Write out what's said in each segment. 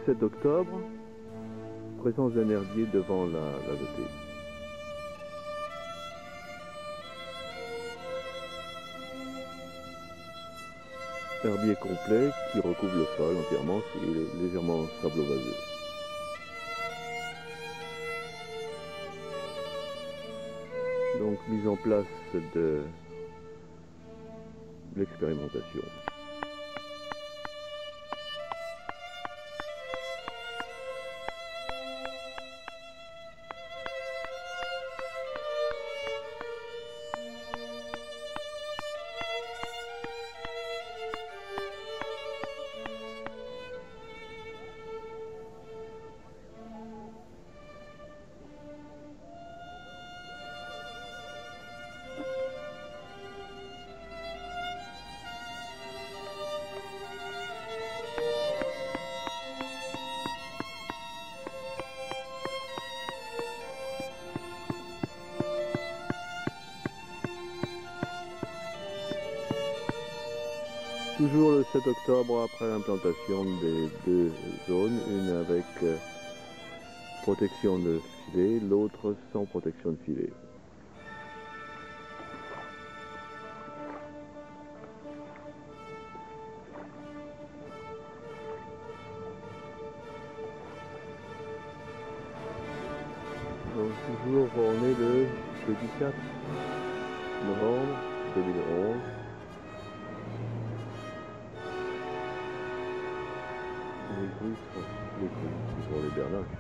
7 octobre, présence d'un herbier devant la jetée. Herbier complet qui recouvre le sol entièrement, il est légèrement sablo-vaseux. Donc mise en place de l'expérimentation. Toujours le 7 octobre après l'implantation des deux zones, une avec protection de filet, l'autre sans protection de filet. Donc toujours on est le jeudi 4 novembre 2011. Les grues pour les bernaches.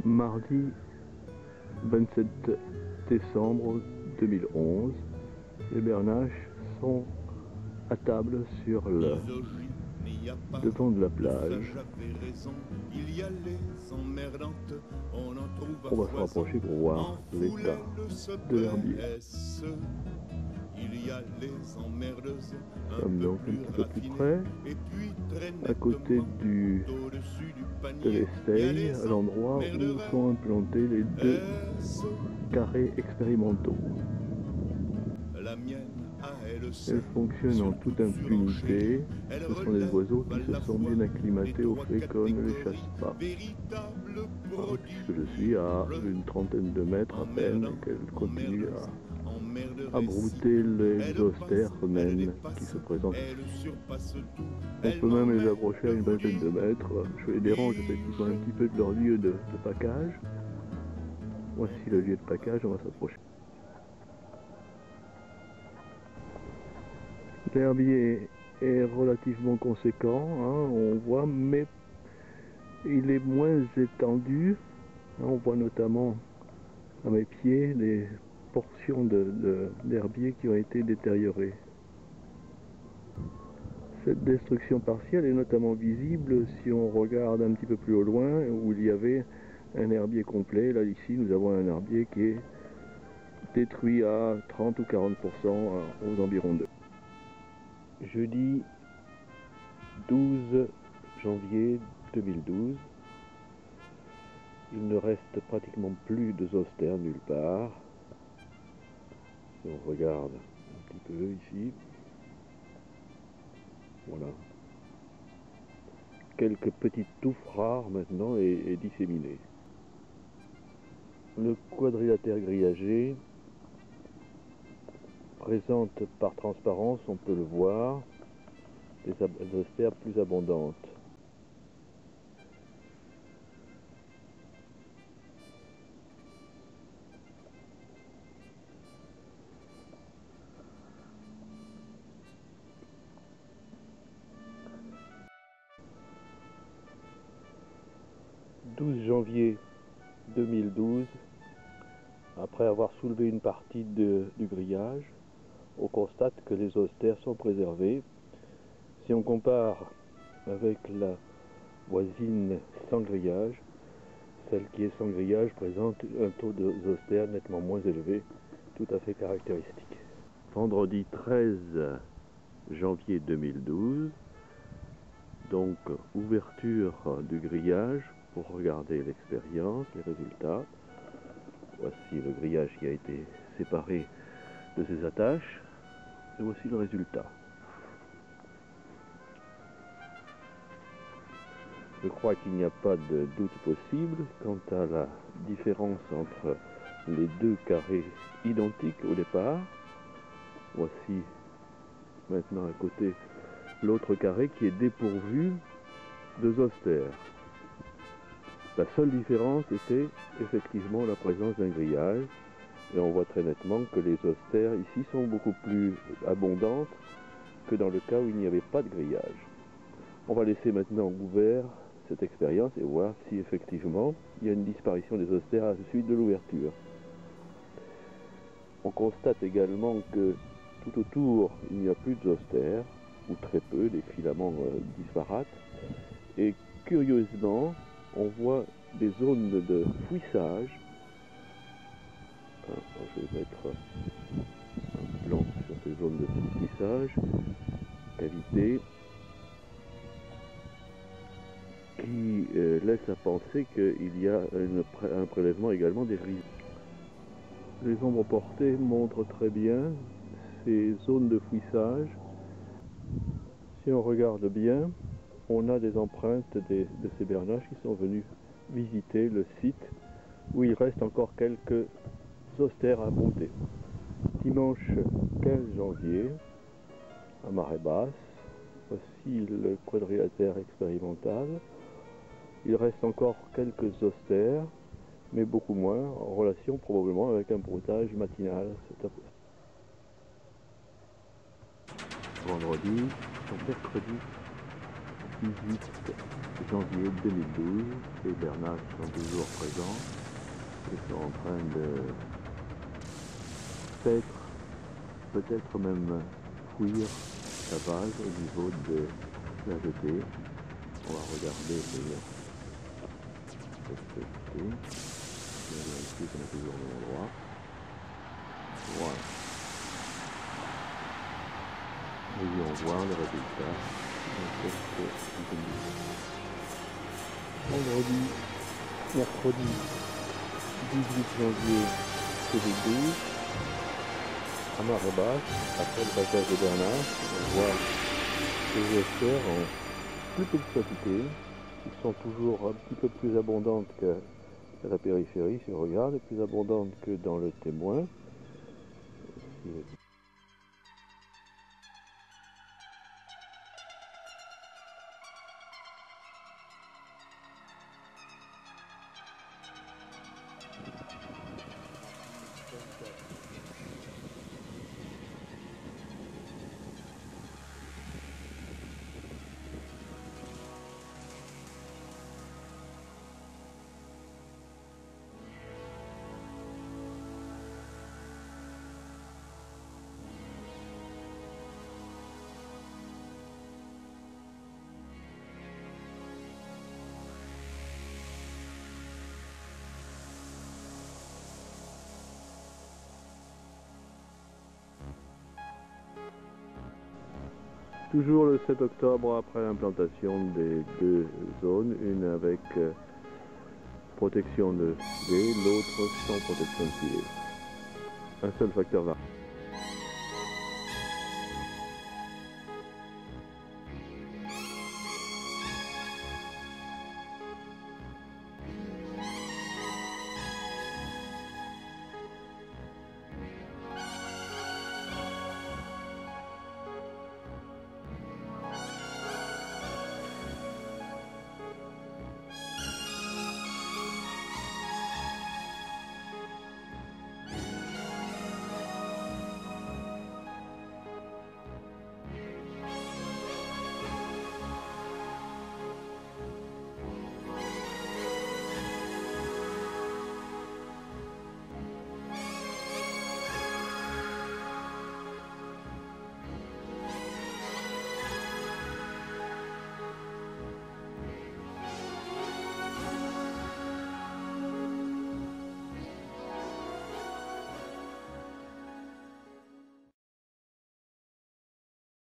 Mardi 27 décembre 2011, les bernaches sont à table sur le devant de la plage. On va se rapprocher pour voir l'état de l'herbier. Nous sommes donc un petit peu plus près, à côté de l'Esteille, à l'endroit où sont implantés les deux carrés expérimentaux. Elles fonctionnent en toute impunité. Ce sont des oiseaux qui se sont bien acclimatés au fait qu'on ne les chasse pas. Puisque je suis à une trentaine de mètres à peine et qu'elles continuent à brouter les zoostères naines qui se présentent ici. On peut même les approcher à une vingtaine de mètres. Je les dérange effectivement un petit peu de leur lieu de pacage. Voici le lieu de pacage, on va s'approcher. L'herbier est relativement conséquent, hein, on voit, mais il est moins étendu. On voit notamment à mes pieds les portions d'herbier qui ont été détériorées. Cette destruction partielle est notamment visible si on regarde un petit peu plus au loin où il y avait un herbier complet. Là ici nous avons un herbier qui est détruit à 30 ou 40% aux environs d'eux. Jeudi 12 janvier 2012, il ne reste pratiquement plus de zoostères nulle part. Si on regarde un petit peu ici, voilà. Quelques petites touffes rares maintenant et disséminées. Le quadrilatère grillagé présente par transparence, on peut le voir, des zoostères plus abondantes. « 12 janvier 2012, après avoir soulevé une partie du grillage, on constate que les zoostères sont préservés. Si on compare avec la voisine sans grillage, Celle qui est sans grillage présente un taux de zoster nettement moins élevé, tout à fait caractéristique. Vendredi 13 janvier 2012, donc ouverture du grillage pour regarder l'expérience, les résultats. Voici le grillage qui a été séparé de ses attaches, et voici le résultat. Je crois qu'il n'y a pas de doute possible quant à la différence entre les deux carrés identiques au départ. Voici maintenant à côté l'autre carré qui est dépourvu de zoster. La seule différence était effectivement la présence d'un grillage, et on voit très nettement que les zosters ici sont beaucoup plus abondantes que dans le cas où il n'y avait pas de grillage. On va laisser maintenant ouvert cette expérience et voir si effectivement il y a une disparition des zosters à la suite de l'ouverture. On constate également que tout autour il n'y a plus de zosters, ou très peu, des filaments disparates, et curieusement on voit des zones de fouissage. Je vais mettre un plan sur ces zones de fouissage, cavité, qui laisse à penser qu'il y a un prélèvement également des rives. Les ombres portées montrent très bien ces zones de fouissage. Si on regarde bien, on a des empreintes de ces bernaches qui sont venus visiter le site où il reste encore quelques zosters à monter. Dimanche 15 janvier, à marée basse, voici le quadrilatère expérimental. Il reste encore quelques zosters, mais beaucoup moins, en relation probablement avec un broutage matinal. Vendredi, mercredi 18 janvier 2012, les bernaches sont toujours présents et sont en train de peut-être même fouiller la base au niveau de la jetée. On va regarder cette jetée. On va vérifier qu'on est toujours au même endroit. Voilà. Et on voit le résultat de cette vidéo. Vendredi, mercredi 18 janvier 2012, à marée basse, après le passage de Bernard, on voit les zosters en plus petite quantité, qui sont toujours un petit peu plus abondantes qu'à la périphérie, si on regarde, plus abondantes que dans le témoin. Toujours le 7 octobre après l'implantation des deux zones, une avec protection de filet, l'autre sans protection de filet. Un seul facteur variable.